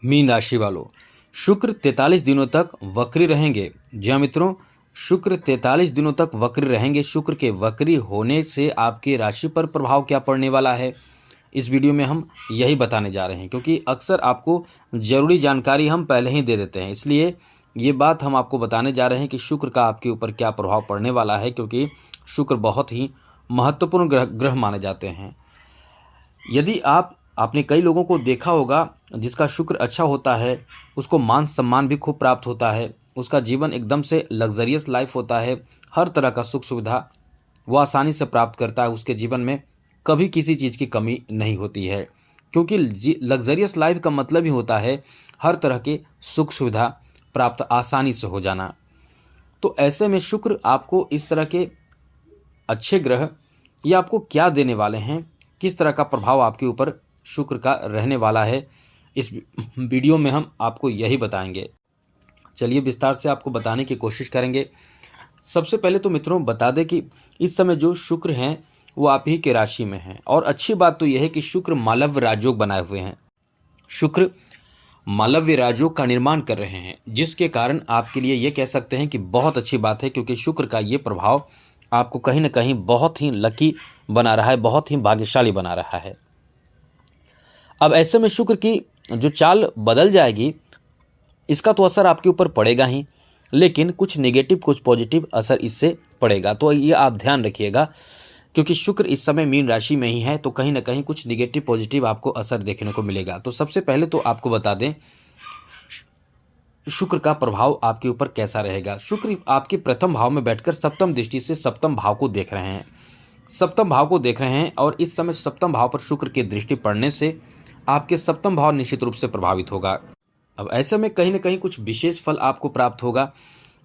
Mean राशि वालों, शुक्र 43 दिनों तक वक्री रहेंगे। जी हाँ मित्रों, शुक्र 43 दिनों तक वक्री रहेंगे। शुक्र के वक्री होने से आपकी राशि पर प्रभाव क्या पड़ने वाला है, इस वीडियो में हम यही बताने जा रहे हैं। क्योंकि अक्सर आपको ज़रूरी जानकारी हम पहले ही दे देते हैं, इसलिए ये बात हम आपको बताने जा रहे हैं कि शुक्र का आपके ऊपर क्या प्रभाव पड़ने वाला है। क्योंकि शुक्र बहुत ही महत्वपूर्ण ग्रह माने जाते हैं। यदि आपने कई लोगों को देखा होगा जिसका शुक्र अच्छा होता है, उसको मान सम्मान भी खूब प्राप्त होता है, उसका जीवन एकदम से लग्जरियस लाइफ होता है, हर तरह का सुख सुविधा वो आसानी से प्राप्त करता है, उसके जीवन में कभी किसी चीज़ की कमी नहीं होती है। क्योंकि लग्जरियस लाइफ का मतलब ही होता है हर तरह के सुख सुविधा प्राप्त आसानी से हो जाना। तो ऐसे में शुक्र आपको इस तरह के अच्छे ग्रह ये आपको क्या देने वाले हैं, किस तरह का प्रभाव आपके ऊपर शुक्र का रहने वाला है, इस वीडियो में हम आपको यही बताएंगे। चलिए विस्तार से आपको बताने की कोशिश करेंगे। सबसे पहले तो मित्रों बता दें कि इस समय जो शुक्र हैं वो आप ही के राशि में हैं। और अच्छी बात तो यह है कि शुक्र मालव्य राजयोग बनाए हुए हैं। शुक्र मालव्य राजयोग का निर्माण कर रहे हैं, जिसके कारण आपके लिए ये कह सकते हैं कि बहुत अच्छी बात है। क्योंकि शुक्र का ये प्रभाव आपको कहीं ना कहीं बहुत ही लकी बना रहा है, बहुत ही भाग्यशाली बना रहा है। अब ऐसे में शुक्र की जो चाल बदल जाएगी, इसका तो असर आपके ऊपर पड़ेगा ही, लेकिन कुछ नेगेटिव कुछ पॉजिटिव असर इससे पड़ेगा। तो ये आप ध्यान रखिएगा। क्योंकि शुक्र इस समय मीन राशि में ही है, तो कहीं ना कहीं कुछ नेगेटिव पॉजिटिव आपको असर देखने को मिलेगा। तो सबसे पहले तो आपको बता दें शुक्र का प्रभाव आपके ऊपर कैसा रहेगा। शुक्र आपके प्रथम भाव में बैठकर सप्तम दृष्टि से सप्तम भाव को देख रहे हैं। सप्तम भाव को देख रहे हैं और इस समय सप्तम भाव पर शुक्र की दृष्टि पड़ने से आपके सप्तम भाव निश्चित रूप से प्रभावित होगा। अब ऐसे में कहीं ना कहीं कुछ विशेष फल आपको प्राप्त होगा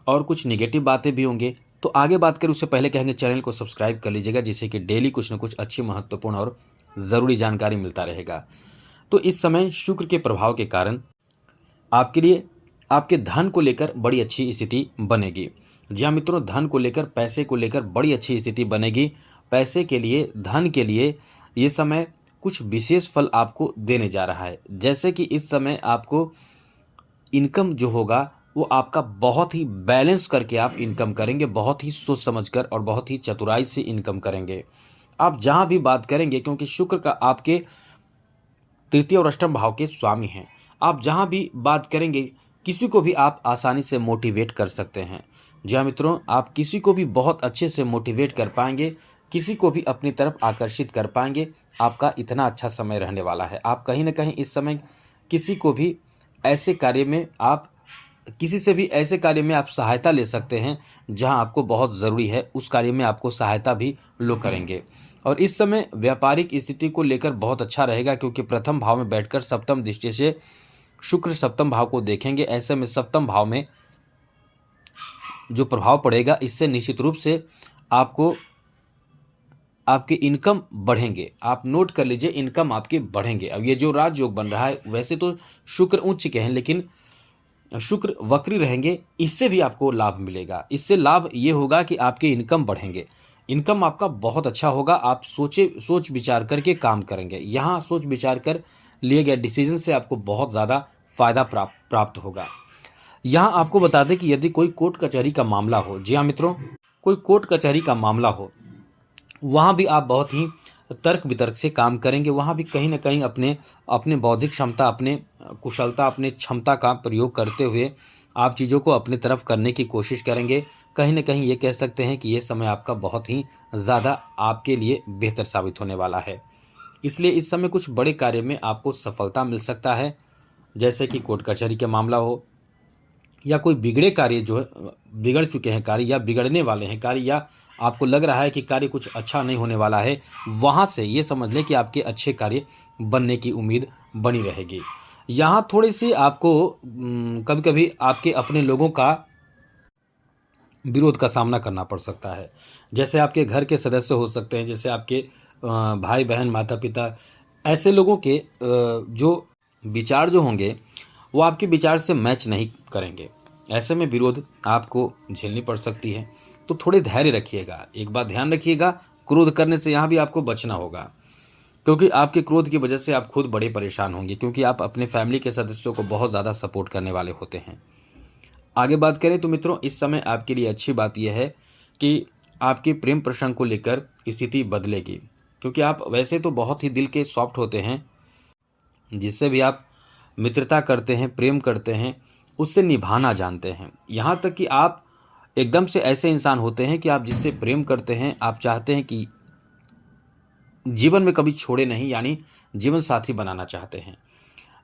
और कुछ निगेटिव बातें भी होंगे। तो आगे बात करें उससे पहले कहेंगे चैनल को सब्सक्राइब कर लीजिएगा, जिससे कि डेली कुछ न कुछ अच्छी महत्वपूर्ण और ज़रूरी जानकारी मिलता रहेगा। तो इस समय शुक्र के प्रभाव के कारण आपके लिए आपके धन को लेकर बड़ी अच्छी स्थिति बनेगी। जी हाँ मित्रों, धन को लेकर, पैसे को लेकर बड़ी अच्छी स्थिति बनेगी। पैसे के लिए, धन के लिए ये समय कुछ विशेष फल आपको देने जा रहा है। जैसे कि इस समय आपको इनकम जो होगा वो आपका बहुत ही बैलेंस करके आप इनकम करेंगे, बहुत ही सोच समझकर और बहुत ही चतुराई से इनकम करेंगे। आप जहाँ भी बात करेंगे, क्योंकि शुक्र का आपके तृतीय और अष्टम भाव के स्वामी हैं, आप जहाँ भी बात करेंगे किसी को भी आप आसानी से मोटिवेट कर सकते हैं। जी हाँ मित्रों, आप किसी को भी बहुत अच्छे से मोटिवेट कर पाएंगे, किसी को भी अपनी तरफ आकर्षित कर पाएंगे। आपका इतना अच्छा समय रहने वाला है। आप कहीं ना कहीं इस समय किसी को भी ऐसे कार्य में आप किसी से भी ऐसे कार्य में आप सहायता ले सकते हैं जहां आपको बहुत ज़रूरी है, उस कार्य में आपको सहायता भी लोग करेंगे। और इस समय व्यापारिक स्थिति को लेकर बहुत अच्छा रहेगा। क्योंकि प्रथम भाव में बैठकर सप्तम दृष्टि से शुक्र सप्तम भाव को देखेंगे। ऐसे में सप्तम भाव में जो प्रभाव पड़ेगा, इससे निश्चित रूप से आपको आपके इनकम बढ़ेंगे। आप नोट कर लीजिए, इनकम आपके बढ़ेंगे। अब ये जो राजयोग बन रहा है, वैसे तो शुक्र उच्च के हैं, लेकिन शुक्र वक्री रहेंगे, इससे भी आपको लाभ मिलेगा। इससे लाभ ये होगा कि आपके इनकम बढ़ेंगे, इनकम आपका बहुत अच्छा होगा। आप सोच विचार करके काम करेंगे। यहाँ सोच विचार कर लिए गए डिसीजन से आपको बहुत ज़्यादा फायदा प्राप्त होगा। यहाँ आपको बता दें कि यदि कोई कोर्ट कचहरी का मामला हो, जी हाँ मित्रों, कोई कोर्ट कचहरी का मामला हो, वहाँ भी आप बहुत ही तर्क वितर्क से काम करेंगे। वहाँ भी कहीं ना कहीं अपने अपने बौद्धिक क्षमता, अपने कुशलता, अपने क्षमता का प्रयोग करते हुए आप चीज़ों को अपनी तरफ करने की कोशिश करेंगे। कहीं ना कहीं ये कह सकते हैं कि ये समय आपका बहुत ही ज़्यादा आपके लिए बेहतर साबित होने वाला है। इसलिए इस समय कुछ बड़े कार्य में आपको सफलता मिल सकता है। जैसे कि कोर्ट कचहरी के मामला हो, या कोई बिगड़े कार्य जो है, बिगड़ चुके हैं कार्य या बिगड़ने वाले हैं कार्य, या आपको लग रहा है कि कार्य कुछ अच्छा नहीं होने वाला है, वहाँ से ये समझ लें कि आपके अच्छे कार्य बनने की उम्मीद बनी रहेगी। यहाँ थोड़ी सी आपको कभी कभी आपके अपने लोगों का विरोध का सामना करना पड़ सकता है। जैसे आपके घर के सदस्य हो सकते हैं, जैसे आपके भाई बहन, माता पिता, ऐसे लोगों के जो विचार जो होंगे वो आपके विचार से मैच नहीं करेंगे। ऐसे में विरोध आपको झेलनी पड़ सकती है। तो थोड़े धैर्य रखिएगा। एक बात ध्यान रखिएगा, क्रोध करने से यहाँ भी आपको बचना होगा। क्योंकि आपके क्रोध की वजह से आप खुद बड़े परेशान होंगे, क्योंकि आप अपने फैमिली के सदस्यों को बहुत ज़्यादा सपोर्ट करने वाले होते हैं। आगे बात करें तो मित्रों, इस समय आपके लिए अच्छी बात यह है कि आपके प्रेम प्रसंग को लेकर स्थिति बदलेगी, क्योंकि आप वैसे तो बहुत ही दिल के सॉफ्ट होते हैं। जिससे भी आप मित्रता करते हैं, प्रेम करते हैं, उससे निभाना जानते हैं। यहाँ तक कि आप एकदम से ऐसे इंसान होते हैं कि आप जिससे प्रेम करते हैं, आप चाहते हैं कि जीवन में कभी छोड़े नहीं, यानी जीवन साथी बनाना चाहते हैं।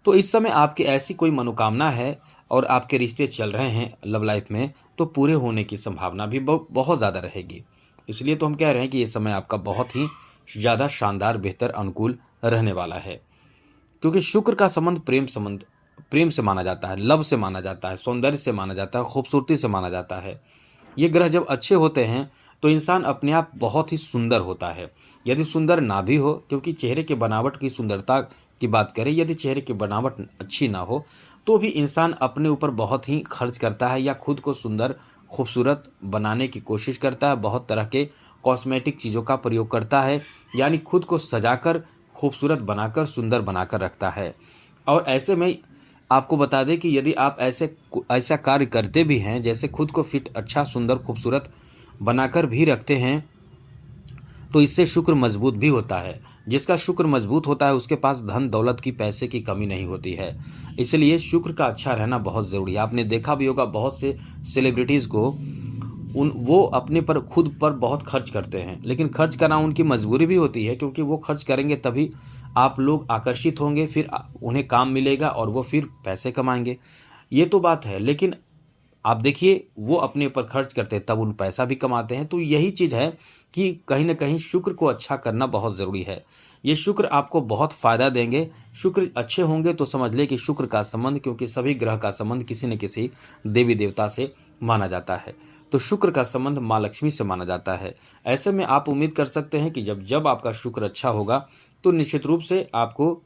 तो इस समय आपकी ऐसी कोई मनोकामना है और आपके रिश्ते चल रहे हैं लव लाइफ में, तो पूरे होने की संभावना भी बहुत ज़्यादा रहेगी। इसलिए तो हम कह रहे हैं कि ये समय आपका बहुत ही ज़्यादा शानदार, बेहतर, अनुकूल रहने वाला है। क्योंकि शुक्र का संबंध प्रेम से माना जाता है, लव से माना जाता है, सौंदर्य से माना जाता है, खूबसूरती से माना जाता है। ये ग्रह जब अच्छे होते हैं तो इंसान अपने आप बहुत ही सुंदर होता है। यदि सुंदर ना भी हो, क्योंकि चेहरे के बनावट की सुंदरता की बात करें, यदि चेहरे की बनावट अच्छी ना हो तो भी इंसान अपने ऊपर बहुत ही खर्च करता है या खुद को सुंदर, खूबसूरत बनाने की कोशिश करता है। बहुत तरह के कॉस्मेटिक चीज़ों का प्रयोग करता है, यानी खुद को सजाकर, खूबसूरत बनाकर, सुंदर बनाकर रखता है। और ऐसे में आपको बता दें कि यदि आप ऐसा कार्य करते भी हैं, जैसे खुद को फिट, अच्छा, सुंदर, खूबसूरत बनाकर भी रखते हैं, तो इससे शुक्र मजबूत भी होता है। जिसका शुक्र मजबूत होता है उसके पास धन दौलत की, पैसे की कमी नहीं होती है। इसलिए शुक्र का अच्छा रहना बहुत ज़रूरी है। आपने देखा भी होगा बहुत से सेलिब्रिटीज़ को, वो अपने पर, खुद पर बहुत खर्च करते हैं, लेकिन खर्च करना उनकी मजबूरी भी होती है, क्योंकि वो खर्च करेंगे तभी आप लोग आकर्षित होंगे, फिर उन्हें काम मिलेगा और वो फिर पैसे कमाएंगे। ये तो बात है, लेकिन आप देखिए वो अपने ऊपर खर्च करते हैं तब उन पैसा भी कमाते हैं। तो यही चीज़ है कि कहीं न कहीं शुक्र को अच्छा करना बहुत ज़रूरी है। ये शुक्र आपको बहुत फ़ायदा देंगे। शुक्र अच्छे होंगे तो समझ लें कि शुक्र का संबंध, क्योंकि सभी ग्रह का संबंध किसी न किसी देवी देवता से माना जाता है। तो शुक्र का संबंध माँ लक्ष्मी से माना जाता है। ऐसे में आप उम्मीद कर सकते हैं कि जब जब आपका शुक्र अच्छा होगा तो निश्चित रूप से आपको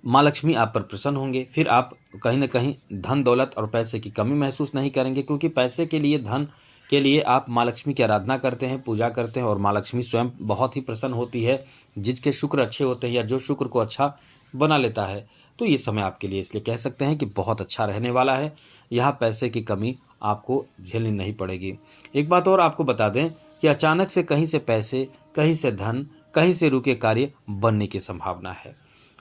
माँ लक्ष्मी आप पर प्रसन्न होंगे। फिर आप कहीं न कहीं धन दौलत और पैसे की कमी महसूस नहीं करेंगे, क्योंकि पैसे के लिए, धन के लिए आप माँ लक्ष्मी की आराधना करते हैं, पूजा करते हैं, और माँ लक्ष्मी स्वयं बहुत ही प्रसन्न होती है जिसके शुक्र अच्छे होते हैं या जो शुक्र को अच्छा बना लेता है। तो ये समय आपके लिए इसलिए कह सकते हैं कि बहुत अच्छा रहने वाला है। यहाँ पैसे की कमी आपको झेलनी नहीं पड़ेगी। एक बात और आपको बता दें कि अचानक से कहीं से पैसे, कहीं से धन, कहीं से रुके कार्य बनने की संभावना है।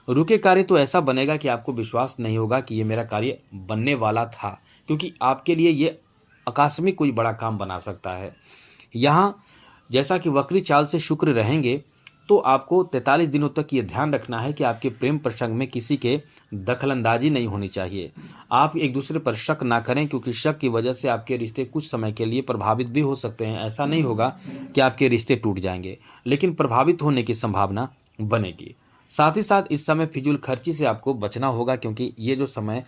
रुके कार्य तो ऐसा बनेगा कि आपको विश्वास नहीं होगा कि ये मेरा कार्य बनने वाला था, क्योंकि आपके लिए ये आकस्मिक कोई बड़ा काम बना सकता है। यहाँ जैसा कि वक्री चाल से शुक्र रहेंगे, तो आपको 43 दिनों तक ये ध्यान रखना है कि आपके प्रेम प्रसंग में किसी के दखलंदाजी नहीं होनी चाहिए। आप एक दूसरे पर शक ना करें, क्योंकि शक की वजह से आपके रिश्ते कुछ समय के लिए प्रभावित भी हो सकते हैं। ऐसा नहीं होगा कि आपके रिश्ते टूट जाएंगे, लेकिन प्रभावित होने की संभावना बनेगी। साथ ही साथ इस समय फिजूल खर्ची से आपको बचना होगा, क्योंकि ये जो समय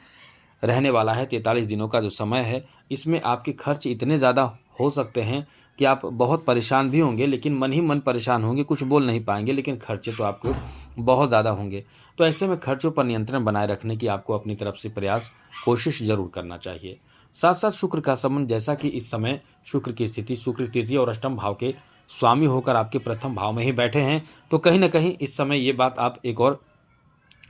रहने वाला है, 43 दिनों का जो समय है, इसमें आपके खर्च इतने ज़्यादा हो सकते हैं कि आप बहुत परेशान भी होंगे, लेकिन मन ही मन परेशान होंगे, कुछ बोल नहीं पाएंगे, लेकिन खर्चे तो आपको बहुत ज़्यादा होंगे। तो ऐसे में खर्चों पर नियंत्रण बनाए रखने की आपको अपनी तरफ से प्रयास, कोशिश ज़रूर करना चाहिए। साथ साथ शुक्र का संबंध, जैसा कि इस समय शुक्र की स्थिति, शुक्र तृतीय और अष्टम भाव के स्वामी होकर आपके प्रथम भाव में ही बैठे हैं, तो कहीं ना कहीं इस समय ये बात आप एक और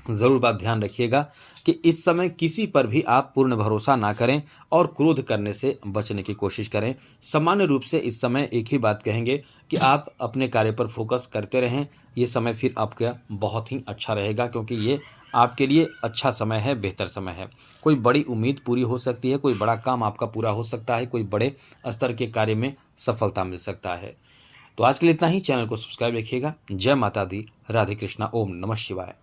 ज़रूर बात ध्यान रखिएगा कि इस समय किसी पर भी आप पूर्ण भरोसा ना करें और क्रोध करने से बचने की कोशिश करें। सामान्य रूप से इस समय एक ही बात कहेंगे कि आप अपने कार्य पर फोकस करते रहें। ये समय फिर आपका बहुत ही अच्छा रहेगा, क्योंकि ये आपके लिए अच्छा समय है, बेहतर समय है। कोई बड़ी उम्मीद पूरी हो सकती है, कोई बड़ा काम आपका पूरा हो सकता है, कोई बड़े स्तर के कार्य में सफलता मिल सकता है। तो आज के लिए इतना ही। चैनल को सब्सक्राइब रखिएगा। जय माता दी, राधे कृष्णा, ओम नमः शिवाय।